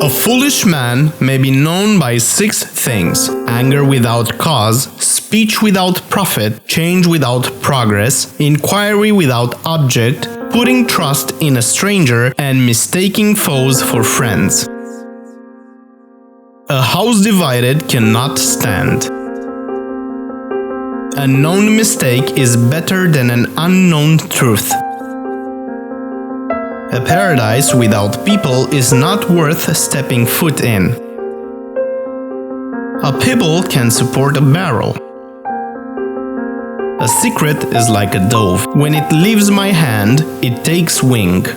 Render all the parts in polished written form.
A foolish man may be known by 6 things: anger without cause, speech without profit, change without progress, inquiry without object, putting trust in a stranger, and mistaking foes for friends. A house divided cannot stand. A known mistake is better than an unknown truth. A paradise without people is not worth stepping foot in. A pebble can support a barrel. A secret is like a dove. When it leaves my hand, it takes wing.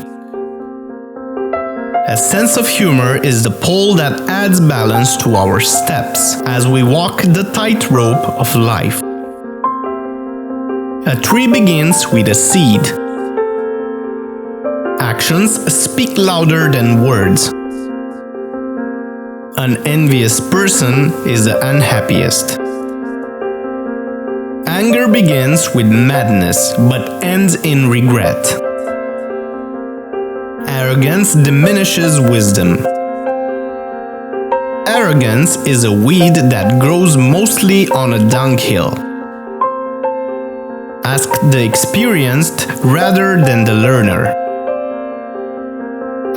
A sense of humor is the pole that adds balance to our steps as we walk the tightrope of life. A tree begins with a seed. Actions speak louder than words. An envious person is the unhappiest. Anger begins with madness but ends in regret. Arrogance diminishes wisdom. Arrogance is a weed that grows mostly on a dunghill. Ask the experienced rather than the learner.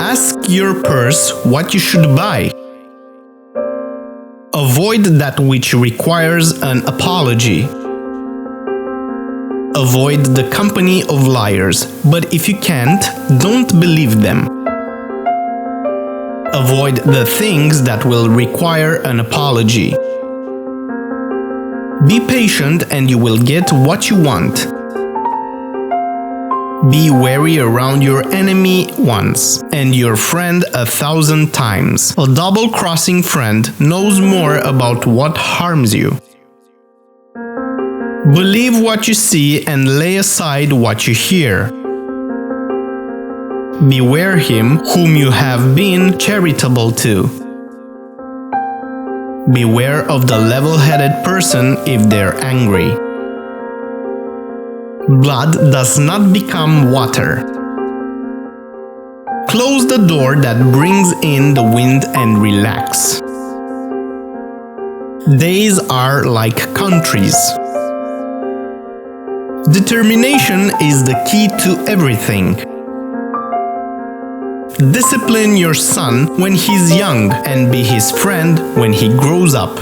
Ask your purse what you should buy. Avoid that which requires an apology. Avoid the company of liars, but if you can't, don't believe them. Avoid the things that will require an apology. Be patient and you will get what you want. Be wary around your enemy once, and your friend 1,000 times. A double-crossing friend knows more about what harms you. Believe what you see and lay aside what you hear. Beware him whom you have been charitable to. Beware of the level-headed person if they're angry. Blood does not become water. Close the door that brings in the wind and relax. Days are like countries. Determination is the key to everything. Discipline your son when he's young and be his friend when he grows up.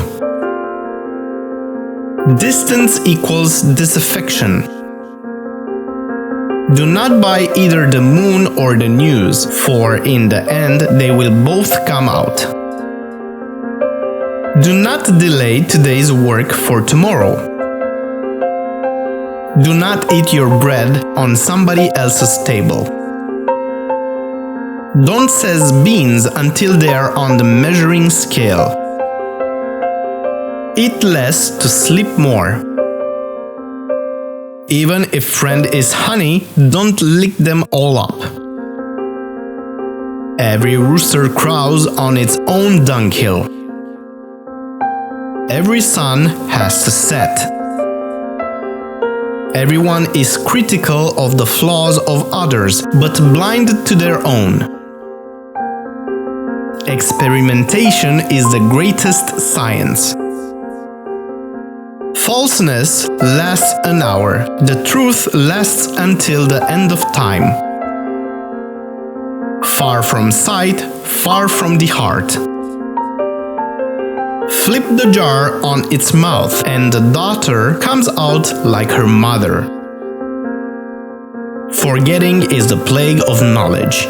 Distance equals disaffection. Do not buy either the moon or the news, for in the end they will both come out. Do not delay today's work for tomorrow. Do not eat your bread on somebody else's table. Don't seize beans until they are on the measuring scale. Eat less to sleep more. Even if friend is honey, don't lick them all up. Every rooster crows on its own dunghill. Every sun has to set. Everyone is critical of the flaws of others, but blind to their own. Experimentation is the greatest science. Falseness lasts an hour. The truth lasts until the end of time. Far from sight, far from the heart. Flip the jar on its mouth, and the daughter comes out like her mother. Forgetting is the plague of knowledge.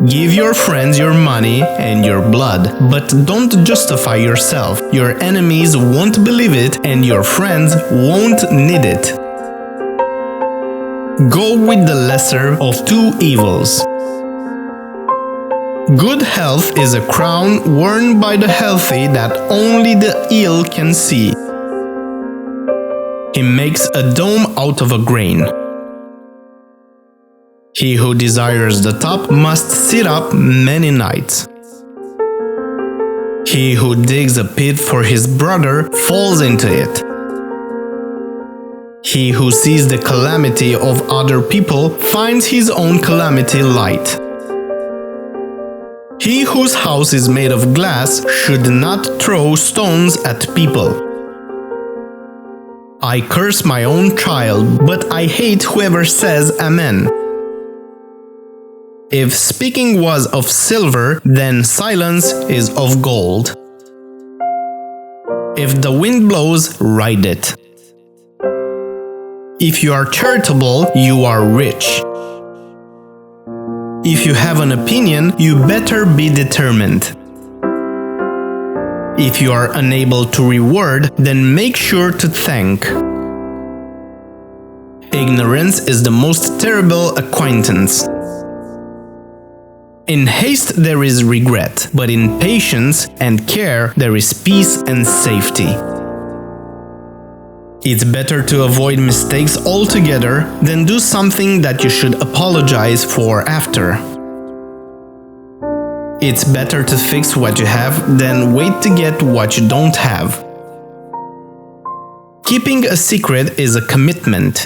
Give your friends your money and your blood, but don't justify yourself. Your enemies won't believe it, and your friends won't need it. Go with the lesser of two evils. Good health is a crown worn by the healthy that only the ill can see. He makes a dome out of a grain. He who desires the top must sit up many nights. He who digs a pit for his brother falls into it. He who sees the calamity of other people finds his own calamity light. He whose house is made of glass should not throw stones at people. I curse my own child, but I hate whoever says Amen. If speaking was of silver, then silence is of gold. If the wind blows, ride it. If you are charitable, you are rich. If you have an opinion, you better be determined. If you are unable to reward, then make sure to thank. Ignorance is the most terrible acquaintance. In haste there is regret, but in patience and care there is peace and safety. It's better to avoid mistakes altogether than do something that you should apologize for after. It's better to fix what you have than wait to get what you don't have. Keeping a secret is a commitment.